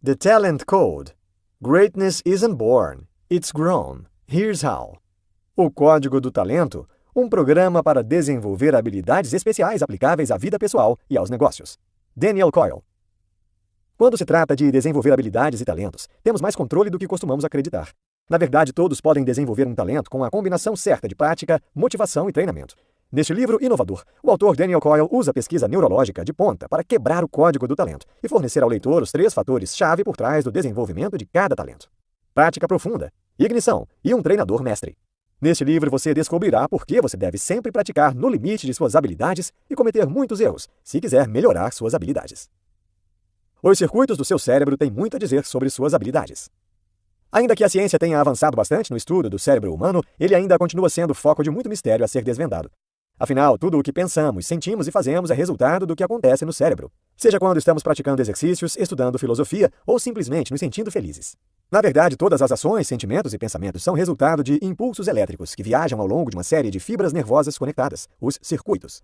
The Talent Code. Greatness isn't born, it's grown. Here's how. O Código do Talento, um programa para desenvolver habilidades especiais aplicáveis à vida pessoal e aos negócios. Daniel Coyle. Quando se trata de desenvolver habilidades e talentos, temos mais controle do que costumamos acreditar. Na verdade, todos podem desenvolver um talento com a combinação certa de prática, motivação e treinamento. Neste livro inovador, o autor Daniel Coyle usa a pesquisa neurológica de ponta para quebrar o código do talento e fornecer ao leitor os 3 fatores-chave por trás do desenvolvimento de cada talento: prática profunda, ignição e um treinador mestre. Neste livro você descobrirá por que você deve sempre praticar no limite de suas habilidades e cometer muitos erros, se quiser melhorar suas habilidades. Os circuitos do seu cérebro têm muito a dizer sobre suas habilidades. Ainda que a ciência tenha avançado bastante no estudo do cérebro humano, ele ainda continua sendo foco de muito mistério a ser desvendado. Afinal, tudo o que pensamos, sentimos e fazemos é resultado do que acontece no cérebro, seja quando estamos praticando exercícios, estudando filosofia ou simplesmente nos sentindo felizes. Na verdade, todas as ações, sentimentos e pensamentos são resultado de impulsos elétricos que viajam ao longo de uma série de fibras nervosas conectadas, os circuitos.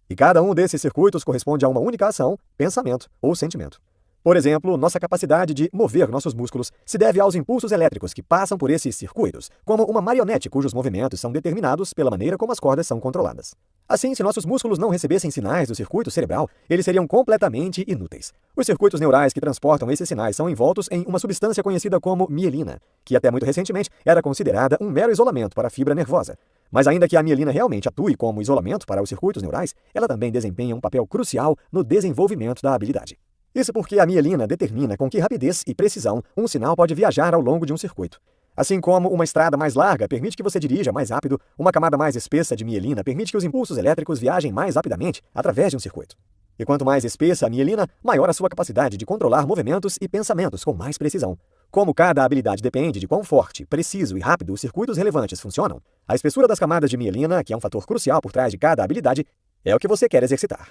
E cada um desses circuitos corresponde a uma única ação, pensamento ou sentimento. Por exemplo, nossa capacidade de mover nossos músculos se deve aos impulsos elétricos que passam por esses circuitos, como uma marionete cujos movimentos são determinados pela maneira como as cordas são controladas. Assim, se nossos músculos não recebessem sinais do circuito cerebral, eles seriam completamente inúteis. Os circuitos neurais que transportam esses sinais são envoltos em uma substância conhecida como mielina, que até muito recentemente era considerada um mero isolamento para a fibra nervosa. Mas ainda que a mielina realmente atue como isolamento para os circuitos neurais, ela também desempenha um papel crucial no desenvolvimento da habilidade. Isso porque a mielina determina com que rapidez e precisão um sinal pode viajar ao longo de um circuito. Assim como uma estrada mais larga permite que você dirija mais rápido, uma camada mais espessa de mielina permite que os impulsos elétricos viajem mais rapidamente através de um circuito. E quanto mais espessa a mielina, maior a sua capacidade de controlar movimentos e pensamentos com mais precisão. Como cada habilidade depende de quão forte, preciso e rápido os circuitos relevantes funcionam, a espessura das camadas de mielina, que é um fator crucial por trás de cada habilidade, é o que você quer exercitar.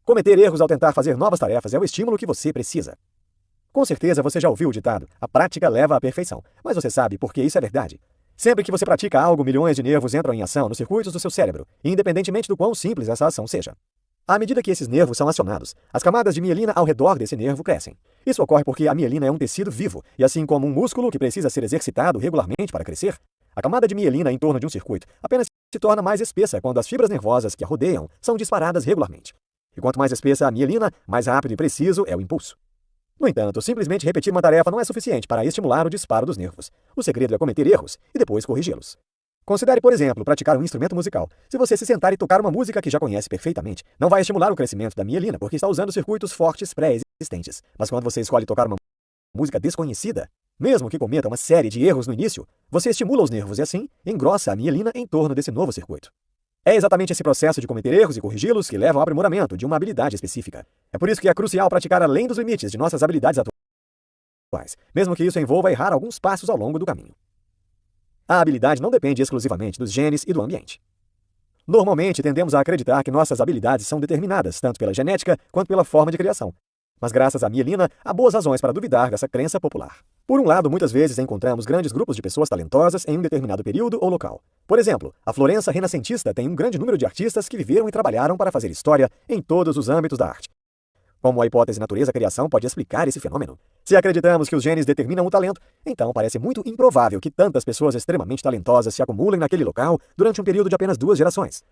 Cometer erros ao tentar fazer novas tarefas é o estímulo que você precisa. Com certeza você já ouviu o ditado: a prática leva à perfeição. Mas você sabe por que isso é verdade? Sempre que você pratica algo, milhões de nervos entram em ação nos circuitos do seu cérebro, independentemente do quão simples essa ação seja. À medida que esses nervos são acionados, as camadas de mielina ao redor desse nervo crescem. Isso ocorre porque a mielina é um tecido vivo, e assim como um músculo que precisa ser exercitado regularmente para crescer, a camada de mielina em torno de um circuito apenas se torna mais espessa quando as fibras nervosas que a rodeiam são disparadas regularmente. E quanto mais espessa a mielina, mais rápido e preciso é o impulso. No entanto, simplesmente repetir uma tarefa não é suficiente para estimular o disparo dos nervos. O segredo é cometer erros e depois corrigi-los. Considere, por exemplo, praticar um instrumento musical. Se você se sentar e tocar uma música que já conhece perfeitamente, não vai estimular o crescimento da mielina porque está usando circuitos fortes pré-existentes. Mas quando você escolhe tocar uma música desconhecida, mesmo que cometa uma série de erros no início, você estimula os nervos e assim engrossa a mielina em torno desse novo circuito. É exatamente esse processo de cometer erros e corrigi-los que leva ao aprimoramento de uma habilidade específica. É por isso que é crucial praticar além dos limites de nossas habilidades atuais, mesmo que isso envolva errar alguns passos ao longo do caminho. A habilidade não depende exclusivamente dos genes e do ambiente. Normalmente, tendemos a acreditar que nossas habilidades são determinadas tanto pela genética quanto pela forma de criação. Mas graças à mielina, há boas razões para duvidar dessa crença popular. Por um lado, muitas vezes encontramos grandes grupos de pessoas talentosas em um determinado período ou local. Por exemplo, a Florença renascentista tem um grande número de artistas que viveram e trabalharam para fazer história em todos os âmbitos da arte. Como a hipótese natureza-criação pode explicar esse fenômeno? Se acreditamos que os genes determinam o talento, então parece muito improvável que tantas pessoas extremamente talentosas se acumulem naquele local durante um período de apenas 2 gerações.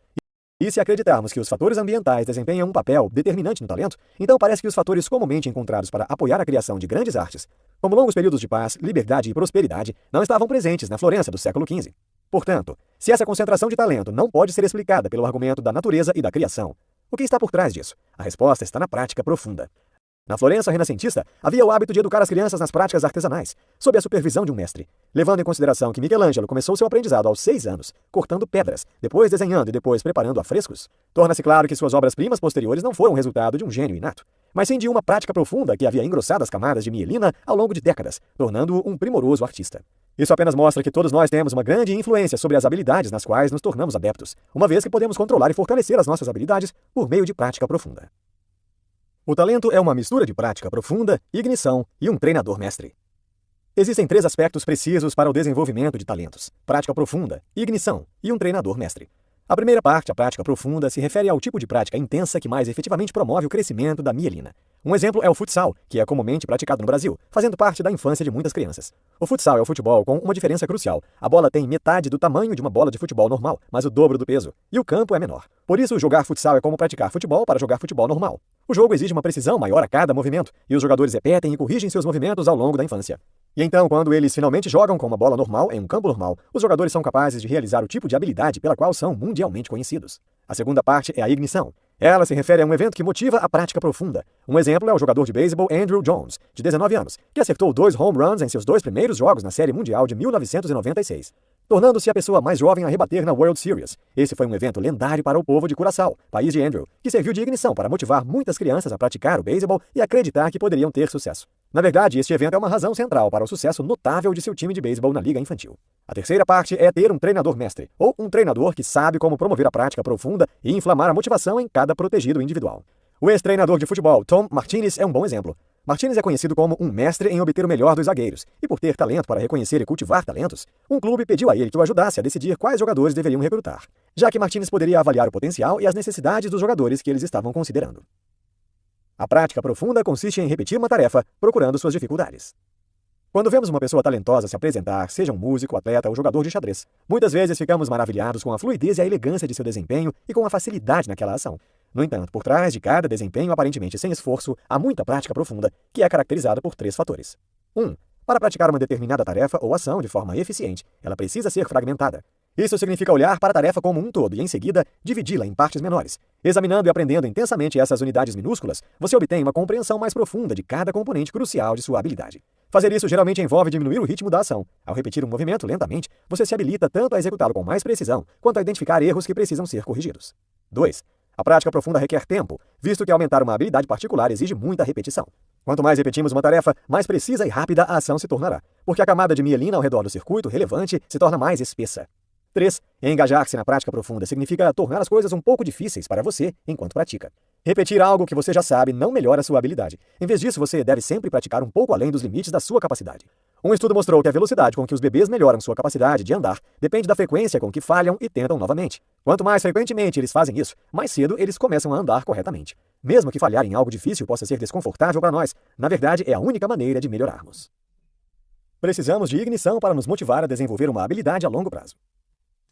E se acreditarmos que os fatores ambientais desempenham um papel determinante no talento, então parece que os fatores comumente encontrados para apoiar a criação de grandes artes, como longos períodos de paz, liberdade e prosperidade, não estavam presentes na Florença do século XV. Portanto, se essa concentração de talento não pode ser explicada pelo argumento da natureza e da criação, o que está por trás disso? A resposta está na prática profunda. Na Florença renascentista, havia o hábito de educar as crianças nas práticas artesanais, sob a supervisão de um mestre, levando em consideração que Michelangelo começou seu aprendizado aos 6 anos, cortando pedras, depois desenhando e depois preparando afrescos. Torna-se claro que suas obras-primas posteriores não foram resultado de um gênio inato, mas sim de uma prática profunda que havia engrossado as camadas de mielina ao longo de décadas, tornando-o um primoroso artista. Isso apenas mostra que todos nós temos uma grande influência sobre as habilidades nas quais nos tornamos adeptos, uma vez que podemos controlar e fortalecer as nossas habilidades por meio de prática profunda. O talento é uma mistura de prática profunda, ignição e um treinador mestre. Existem 3 aspectos precisos para o desenvolvimento de talentos: prática profunda, ignição e um treinador mestre. A primeira parte, a prática profunda, se refere ao tipo de prática intensa que mais efetivamente promove o crescimento da mielina. Um exemplo é o futsal, que é comumente praticado no Brasil, fazendo parte da infância de muitas crianças. O futsal é o futebol com uma diferença crucial. A bola tem metade do tamanho de uma bola de futebol normal, mas o dobro do peso, e o campo é menor. Por isso, jogar futsal é como praticar futebol para jogar futebol normal. O jogo exige uma precisão maior a cada movimento, e os jogadores repetem e corrigem seus movimentos ao longo da infância. E então, quando eles finalmente jogam com uma bola normal em um campo normal, os jogadores são capazes de realizar o tipo de habilidade pela qual são mundialmente conhecidos. A segunda parte é a ignição. Ela se refere a um evento que motiva a prática profunda. Um exemplo é o jogador de beisebol Andrew Jones, de 19 anos, que acertou 2 home runs em seus 2 primeiros jogos na Série Mundial de 1996, tornando-se a pessoa mais jovem a rebater na World Series. Esse foi um evento lendário para o povo de Curaçao, país de Andrew, que serviu de ignição para motivar muitas crianças a praticar o beisebol e acreditar que poderiam ter sucesso. Na verdade, este evento é uma razão central para o sucesso notável de seu time de beisebol na liga infantil. A terceira parte é ter um treinador mestre, ou um treinador que sabe como promover a prática profunda e inflamar a motivação em cada protegido individual. O ex-treinador de futebol Tom Martinez é um bom exemplo. Martinez é conhecido como um mestre em obter o melhor dos zagueiros, e por ter talento para reconhecer e cultivar talentos, um clube pediu a ele que o ajudasse a decidir quais jogadores deveriam recrutar, já que Martinez poderia avaliar o potencial e as necessidades dos jogadores que eles estavam considerando. A prática profunda consiste em repetir uma tarefa, procurando suas dificuldades. Quando vemos uma pessoa talentosa se apresentar, seja um músico, atleta ou jogador de xadrez, muitas vezes ficamos maravilhados com a fluidez e a elegância de seu desempenho e com a facilidade naquela ação. No entanto, por trás de cada desempenho aparentemente sem esforço, há muita prática profunda, que é caracterizada por 3 fatores. 1. Para praticar uma determinada tarefa ou ação de forma eficiente, ela precisa ser fragmentada. Isso significa olhar para a tarefa como um todo e, em seguida, dividi-la em partes menores. Examinando e aprendendo intensamente essas unidades minúsculas, você obtém uma compreensão mais profunda de cada componente crucial de sua habilidade. Fazer isso geralmente envolve diminuir o ritmo da ação. Ao repetir um movimento lentamente, você se habilita tanto a executá-lo com mais precisão, quanto a identificar erros que precisam ser corrigidos. 2. A prática profunda requer tempo, visto que aumentar uma habilidade particular exige muita repetição. Quanto mais repetimos uma tarefa, mais precisa e rápida a ação se tornará, porque a camada de mielina ao redor do circuito relevante se torna mais espessa. 3. Engajar-se na prática profunda significa tornar as coisas um pouco difíceis para você enquanto pratica. Repetir algo que você já sabe não melhora sua habilidade. Em vez disso, você deve sempre praticar um pouco além dos limites da sua capacidade. Um estudo mostrou que a velocidade com que os bebês melhoram sua capacidade de andar depende da frequência com que falham e tentam novamente. Quanto mais frequentemente eles fazem isso, mais cedo eles começam a andar corretamente. Mesmo que falhar em algo difícil possa ser desconfortável para nós, na verdade é a única maneira de melhorarmos. Precisamos de ignição para nos motivar a desenvolver uma habilidade a longo prazo.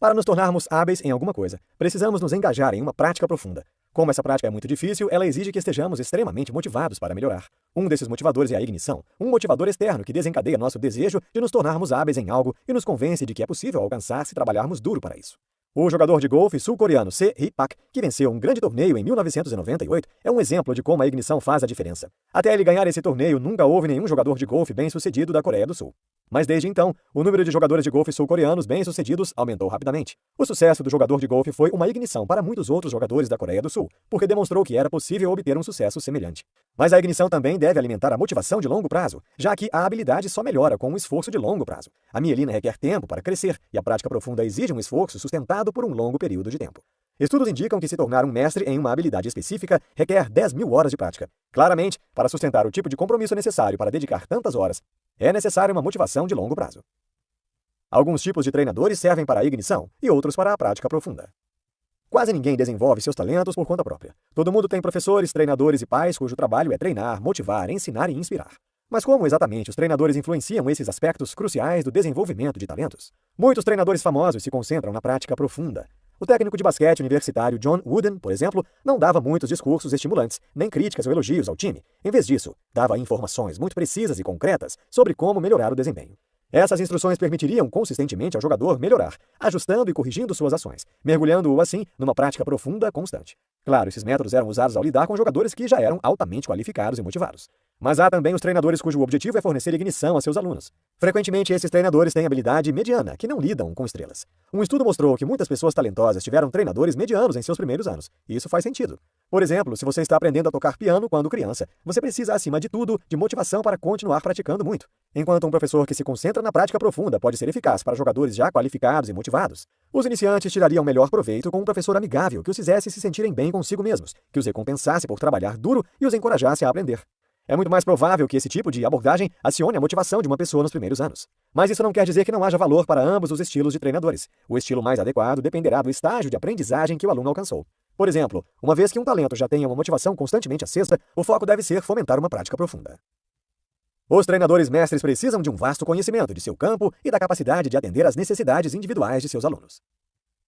Para nos tornarmos hábeis em alguma coisa, precisamos nos engajar em uma prática profunda. Como essa prática é muito difícil, ela exige que estejamos extremamente motivados para melhorar. Um desses motivadores é a ignição, um motivador externo que desencadeia nosso desejo de nos tornarmos hábeis em algo e nos convence de que é possível alcançar se trabalharmos duro para isso. O jogador de golfe sul-coreano Se Hee-pak, que venceu um grande torneio em 1998, é um exemplo de como a ignição faz a diferença. Até ele ganhar esse torneio, nunca houve nenhum jogador de golfe bem-sucedido da Coreia do Sul. Mas desde então, o número de jogadores de golfe sul-coreanos bem-sucedidos aumentou rapidamente. O sucesso do jogador de golfe foi uma ignição para muitos outros jogadores da Coreia do Sul, porque demonstrou que era possível obter um sucesso semelhante. Mas a ignição também deve alimentar a motivação de longo prazo, já que a habilidade só melhora com um esforço de longo prazo. A mielina requer tempo para crescer, e a prática profunda exige um esforço sustentado por um longo período de tempo. Estudos indicam que se tornar um mestre em uma habilidade específica requer 10.000 horas de prática. Claramente, para sustentar o tipo de compromisso necessário para dedicar tantas horas, é necessária uma motivação de longo prazo. Alguns tipos de treinadores servem para a ignição e outros para a prática profunda. Quase ninguém desenvolve seus talentos por conta própria. Todo mundo tem professores, treinadores e pais cujo trabalho é treinar, motivar, ensinar e inspirar. Mas como exatamente os treinadores influenciam esses aspectos cruciais do desenvolvimento de talentos? Muitos treinadores famosos se concentram na prática profunda. O técnico de basquete universitário John Wooden, por exemplo, não dava muitos discursos estimulantes, nem críticas ou elogios ao time. Em vez disso, dava informações muito precisas e concretas sobre como melhorar o desempenho. Essas instruções permitiriam consistentemente ao jogador melhorar, ajustando e corrigindo suas ações, mergulhando-o assim numa prática profunda constante. Claro, esses métodos eram usados ao lidar com jogadores que já eram altamente qualificados e motivados. Mas há também os treinadores cujo objetivo é fornecer ignição a seus alunos. Frequentemente, esses treinadores têm habilidade mediana, que não lidam com estrelas. Um estudo mostrou que muitas pessoas talentosas tiveram treinadores medianos em seus primeiros anos, e isso faz sentido. Por exemplo, se você está aprendendo a tocar piano quando criança, você precisa, acima de tudo, de motivação para continuar praticando muito. Enquanto um professor que se concentra na prática profunda pode ser eficaz para jogadores já qualificados e motivados, os iniciantes tirariam melhor proveito com um professor amigável que os fizesse se sentirem bem consigo mesmos, que os recompensasse por trabalhar duro e os encorajasse a aprender. É muito mais provável que esse tipo de abordagem acione a motivação de uma pessoa nos primeiros anos. Mas isso não quer dizer que não haja valor para ambos os estilos de treinadores. O estilo mais adequado dependerá do estágio de aprendizagem que o aluno alcançou. Por exemplo, uma vez que um talento já tenha uma motivação constantemente acesa, o foco deve ser fomentar uma prática profunda. Os treinadores mestres precisam de um vasto conhecimento de seu campo e da capacidade de atender às necessidades individuais de seus alunos.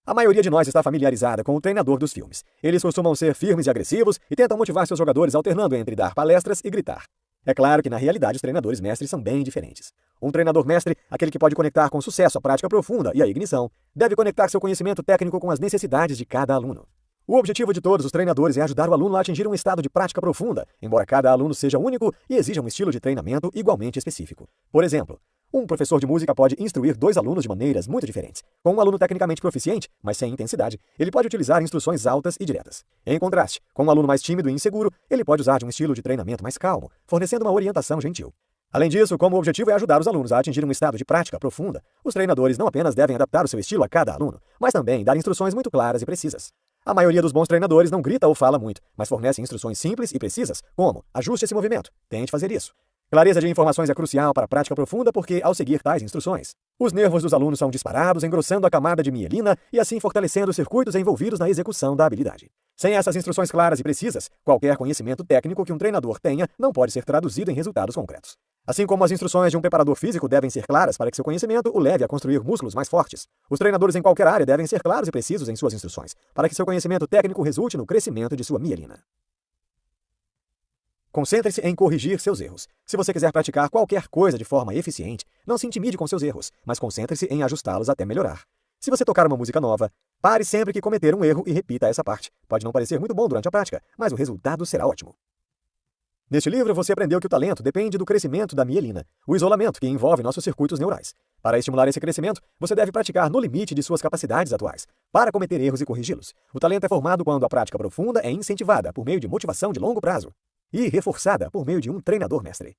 A maioria de nós está familiarizada com o treinador dos filmes. Eles costumam ser firmes e agressivos e tentam motivar seus jogadores alternando entre dar palestras e gritar. É claro que, na realidade, os treinadores mestres são bem diferentes. Um treinador mestre, aquele que pode conectar com sucesso a prática profunda e a ignição, deve conectar seu conhecimento técnico com as necessidades de cada aluno. O objetivo de todos os treinadores é ajudar o aluno a atingir um estado de prática profunda, embora cada aluno seja único e exija um estilo de treinamento igualmente específico. Por exemplo, um professor de música pode instruir 2 alunos de maneiras muito diferentes. Com um aluno tecnicamente proficiente, mas sem intensidade, ele pode utilizar instruções altas e diretas. Em contraste, com um aluno mais tímido e inseguro, ele pode usar de um estilo de treinamento mais calmo, fornecendo uma orientação gentil. Além disso, como o objetivo é ajudar os alunos a atingir um estado de prática profunda, os treinadores não apenas devem adaptar o seu estilo a cada aluno, mas também dar instruções muito claras e precisas. A maioria dos bons treinadores não grita ou fala muito, mas fornece instruções simples e precisas, como: ajuste esse movimento, tente fazer isso. Clareza de informações é crucial para a prática profunda porque, ao seguir tais instruções, os nervos dos alunos são disparados, engrossando a camada de mielina e assim fortalecendo os circuitos envolvidos na execução da habilidade. Sem essas instruções claras e precisas, qualquer conhecimento técnico que um treinador tenha não pode ser traduzido em resultados concretos. Assim como as instruções de um preparador físico devem ser claras para que seu conhecimento o leve a construir músculos mais fortes, os treinadores em qualquer área devem ser claros e precisos em suas instruções, para que seu conhecimento técnico resulte no crescimento de sua mielina. Concentre-se em corrigir seus erros. Se você quiser praticar qualquer coisa de forma eficiente, não se intimide com seus erros, mas concentre-se em ajustá-los até melhorar. Se você tocar uma música nova, pare sempre que cometer um erro e repita essa parte. Pode não parecer muito bom durante a prática, mas o resultado será ótimo. Neste livro, você aprendeu que o talento depende do crescimento da mielina, o isolamento que envolve nossos circuitos neurais. Para estimular esse crescimento, você deve praticar no limite de suas capacidades atuais, para cometer erros e corrigi-los. O talento é formado quando a prática profunda é incentivada por meio de motivação de longo prazo e reforçada por meio de um treinador mestre.